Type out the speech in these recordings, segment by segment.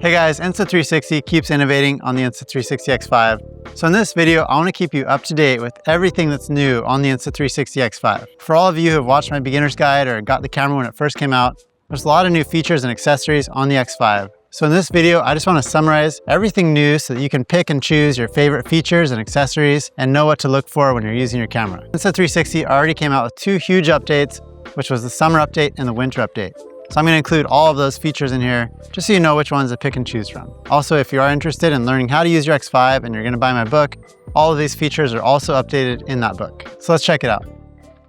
Hey guys, Insta360 keeps innovating on the Insta360 X5. So in this video, I want to keep you up to date with everything that's new on the Insta360 X5. For all of you who have watched my beginner's guide or got the camera when it first came out, there's a lot of new features and accessories on the X5. So in this video, I just want to summarize everything new so that you can pick and choose your favorite features and accessories and know what to look for when you're using your camera. Insta360 already came out with two huge updates, which was the summer update and the winter update. So I'm going to include all of those features in here, just so you know which ones to pick and choose from. Also, if you are interested in learning how to use your X5 and you're going to buy my book, all of these features are also updated in that book. So let's check it out.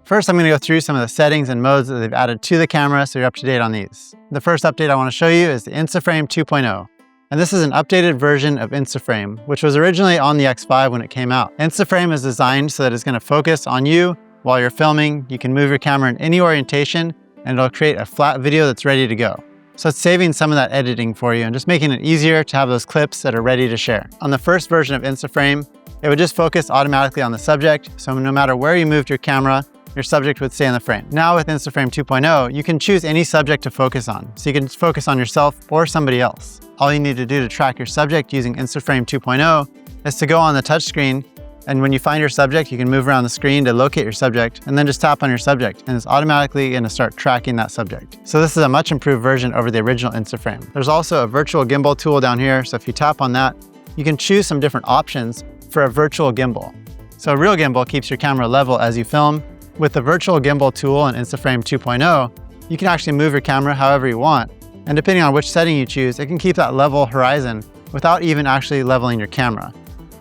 First, I'm going to go through some of the settings and modes that they've added to the camera so you're up to date on these. The first update I want to show you is the InstaFrame 2.0. And this is an updated version of InstaFrame, which was originally on the X5 when it came out. InstaFrame is designed so that it's going to focus on you while you're filming. You can move your camera in any orientation, and it'll create a flat video that's ready to go. So it's saving some of that editing for you and just making it easier to have those clips that are ready to share. On the first version of InstaFrame, it would just focus automatically on the subject, so no matter where you moved your camera, your subject would stay in the frame. Now with InstaFrame 2.0, you can choose any subject to focus on. So you can focus on yourself or somebody else. All you need to do to track your subject using InstaFrame 2.0 is to go on the touchscreen, and when you find your subject, you can move around the screen to locate your subject and then just tap on your subject and it's automatically going to start tracking that subject. So this is a much improved version over the original InstaFrame. There's also a virtual gimbal tool down here. So if you tap on that, you can choose some different options for a virtual gimbal. So a real gimbal keeps your camera level as you film. With the virtual gimbal tool in InstaFrame 2.0, you can actually move your camera however you want. And depending on which setting you choose, it can keep that level horizon without even actually leveling your camera.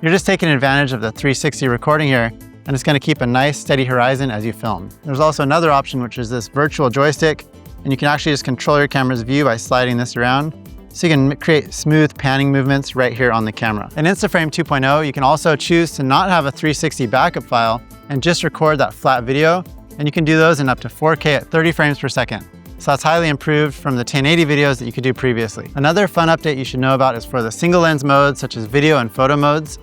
You're just taking advantage of the 360 recording here, and it's going to keep a nice steady horizon as you film. There's also another option, which is this virtual joystick, and you can actually just control your camera's view by sliding this around. So you can create smooth panning movements right here on the camera. In InstaFrame 2.0, you can also choose to not have a 360 backup file and just record that flat video, and you can do those in up to 4K at 30 frames per second. So that's highly improved from the 1080 videos that you could do previously. Another fun update you should know about is for the single lens modes, such as video and photo modes.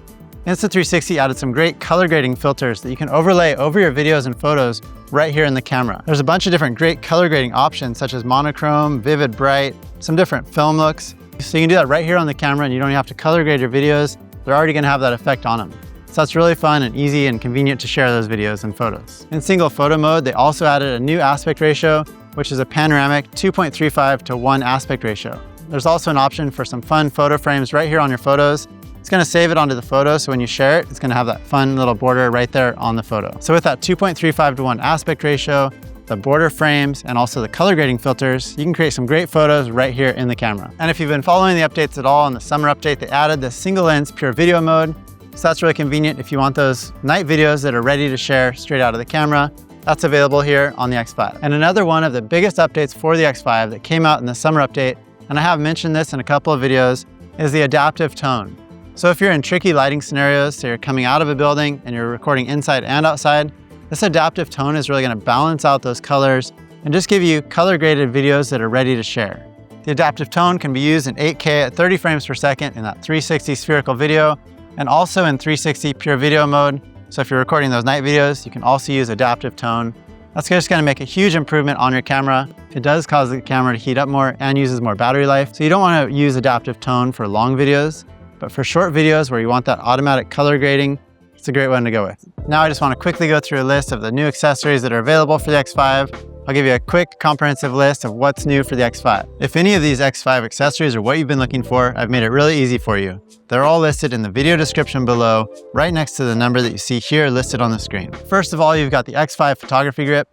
Insta360 added some great color grading filters that you can overlay over your videos and photos right here in the camera. There's a bunch of different great color grading options such as monochrome, vivid, bright, some different film looks. So you can do that right here on the camera and you don't even have to color grade your videos. They're already gonna have that effect on them. So that's really fun and easy and convenient to share those videos and photos. In single photo mode, they also added a new aspect ratio, which is a panoramic 2.35:1 aspect ratio. There's also an option for some fun photo frames right here on your photos. It's going to save it onto the photo, so when you share it, it's going to have that fun little border right there on the photo. So with that 2.35:1 aspect ratio, the border frames, and also the color grading filters, you can create some great photos right here in the camera. And if you've been following the updates at all, in the summer update, they added the single lens pure video mode. So that's really convenient if you want those night videos that are ready to share straight out of the camera. That's available here on the X5. And another one of the biggest updates for the X5 that came out in the summer update, and I have mentioned this in a couple of videos, is the adaptive tone. So if you're in tricky lighting scenarios, so you're coming out of a building and you're recording inside and outside, this adaptive tone is really going to balance out those colors and just give you color graded videos that are ready to share. The adaptive tone can be used in 8K at 30 frames per second in that 360 spherical video and also in 360 pure video mode. So if you're recording those night videos, you can also use adaptive tone. That's just going to make a huge improvement on your camera. It does cause the camera to heat up more and uses more battery life. So you don't want to use adaptive tone for long videos. But for short videos where you want that automatic color grading, it's a great one to go with. Now I just want to quickly go through a list of the new accessories that are available for the X5. I'll give you a quick comprehensive list of what's new for the X5. If any of these X5 accessories are what you've been looking for, I've made it really easy for you. They're all listed in the video description below, right next to the number that you see here listed on the screen. First of all, you've got the X5 photography grip.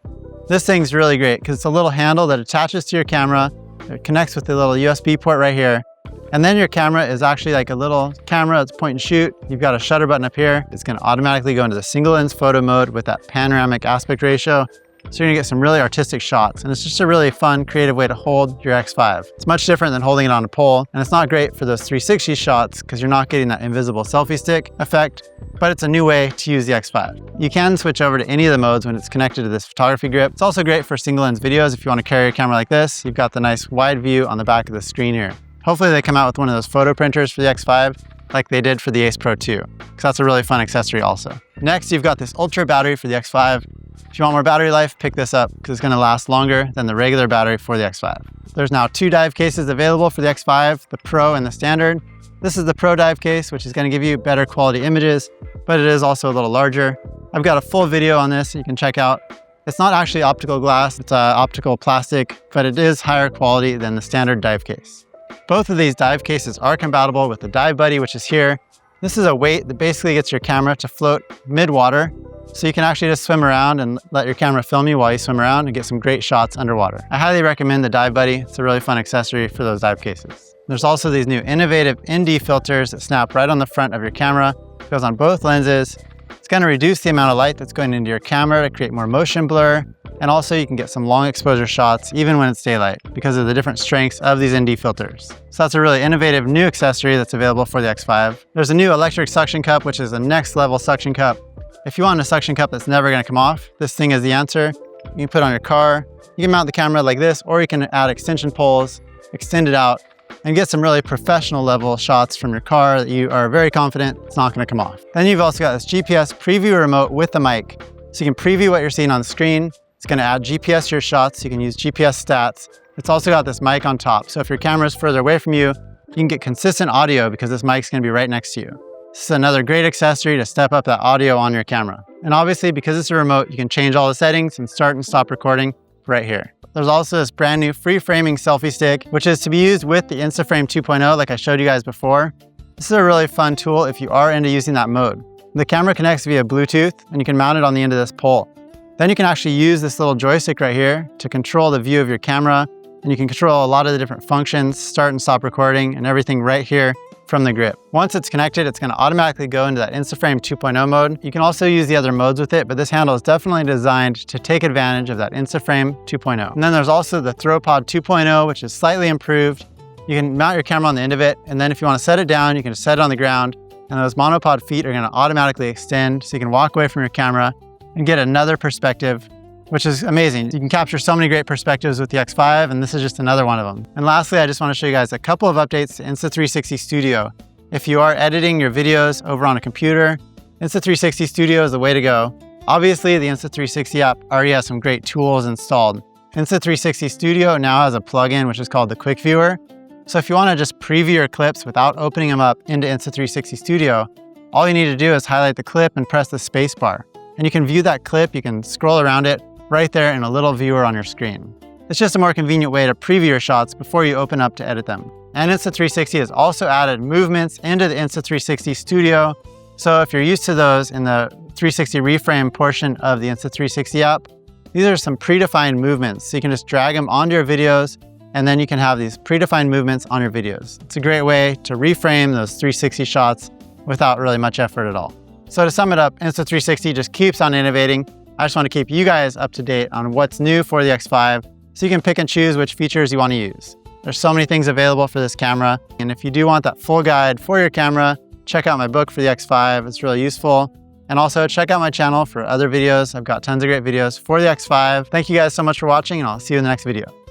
This thing's really great because it's a little handle that attaches to your camera. It connects with the little USB port right here. And then your camera is actually like a little camera. It's point and shoot. You've got a shutter button up here. It's going to automatically go into the single lens photo mode with that panoramic aspect ratio. So you're gonna get some really artistic shots. And it's just a really fun, creative way to hold your X5. It's much different than holding it on a pole. And it's not great for those 360 shots because you're not getting that invisible selfie stick effect, but it's a new way to use the X5. You can switch over to any of the modes when it's connected to this photography grip. It's also great for single lens videos. If you want to carry your camera like this, you've got the nice wide view on the back of the screen here. Hopefully they come out with one of those photo printers for the X5 like they did for the Ace Pro 2, because that's a really fun accessory also. Next, you've got this ultra battery for the X5. If you want more battery life, pick this up because it's going to last longer than the regular battery for the X5. There's now 2 dive cases available for the X5, the Pro and the Standard. This is the Pro dive case, which is going to give you better quality images, but it is also a little larger. I've got a full video on this you can check out. It's not actually optical glass, it's optical plastic, but it is higher quality than the standard dive case. Both of these dive cases are compatible with the Dive Buddy, which is here. This is a weight that basically gets your camera to float mid-water, so you can actually just swim around and let your camera film you while you swim around and get some great shots underwater. I highly recommend the Dive Buddy. It's a really fun accessory for those dive cases. There's also these new innovative ND filters that snap right on the front of your camera. It goes on both lenses. It's going to reduce the amount of light that's going into your camera to create more motion blur. And also you can get some long exposure shots even when it's daylight because of the different strengths of these ND filters. So that's a really innovative new accessory that's available for the X5. There's a new electric suction cup, which is a next level suction cup. If you want a suction cup that's never going to come off, this thing is the answer. You can put it on your car. You can mount the camera like this, or you can add extension poles, extend it out, and get some really professional level shots from your car that you are very confident it's not going to come off. Then you've also got this GPS preview remote with the mic. So you can preview what you're seeing on the screen. It's going to add GPS to your shots. You can use GPS stats. It's also got this mic on top. So if your camera is further away from you, you can get consistent audio because this mic's going to be right next to you. This is another great accessory to step up that audio on your camera. And obviously, because it's a remote, you can change all the settings and start and stop recording right here. There's also this brand new free framing selfie stick, which is to be used with the InstaFrame 2.0 like I showed you guys before. This is a really fun tool if you are into using that mode. The camera connects via Bluetooth and you can mount it on the end of this pole. Then you can actually use this little joystick right here to control the view of your camera, and you can control a lot of the different functions, start and stop recording and everything right here from the grip. Once it's connected, it's going to automatically go into that InstaFrame 2.0 mode. You can also use the other modes with it, but this handle is definitely designed to take advantage of that InstaFrame 2.0. And then there's also the ThrowPod 2.0, which is slightly improved. You can mount your camera on the end of it, and then if you want to set it down, you can just set it on the ground, and those monopod feet are going to automatically extend, so you can walk away from your camera and get another perspective, which is amazing. You can capture so many great perspectives with the X5, and this is just another one of them. And lastly, I just want to show you guys a couple of updates to Insta360 Studio. If you are editing your videos over on a computer, Insta360 Studio is the way to go. Obviously, the Insta360 app already has some great tools installed. Insta360 Studio now has a plugin which is called the Quick Viewer. So if you want to just preview your clips without opening them up into Insta360 Studio, all you need to do is highlight the clip and press the space bar. And you can view that clip, you can scroll around it right there in a little viewer on your screen. It's just a more convenient way to preview your shots before you open up to edit them. And Insta360 has also added movements into the Insta360 Studio. So if you're used to those in the 360 reframe portion of the Insta360 app, these are some predefined movements. So you can just drag them onto your videos, and then you can have these predefined movements on your videos. It's a great way to reframe those 360 shots without really much effort at all. So to sum it up, Insta360 just keeps on innovating. I just want to keep you guys up to date on what's new for the X5, so you can pick and choose which features you want to use. There's so many things available for this camera. And if you do want that full guide for your camera, check out my book for the X5. It's really useful. And also check out my channel for other videos. I've got tons of great videos for the X5. Thank you guys so much for watching, and I'll see you in the next video.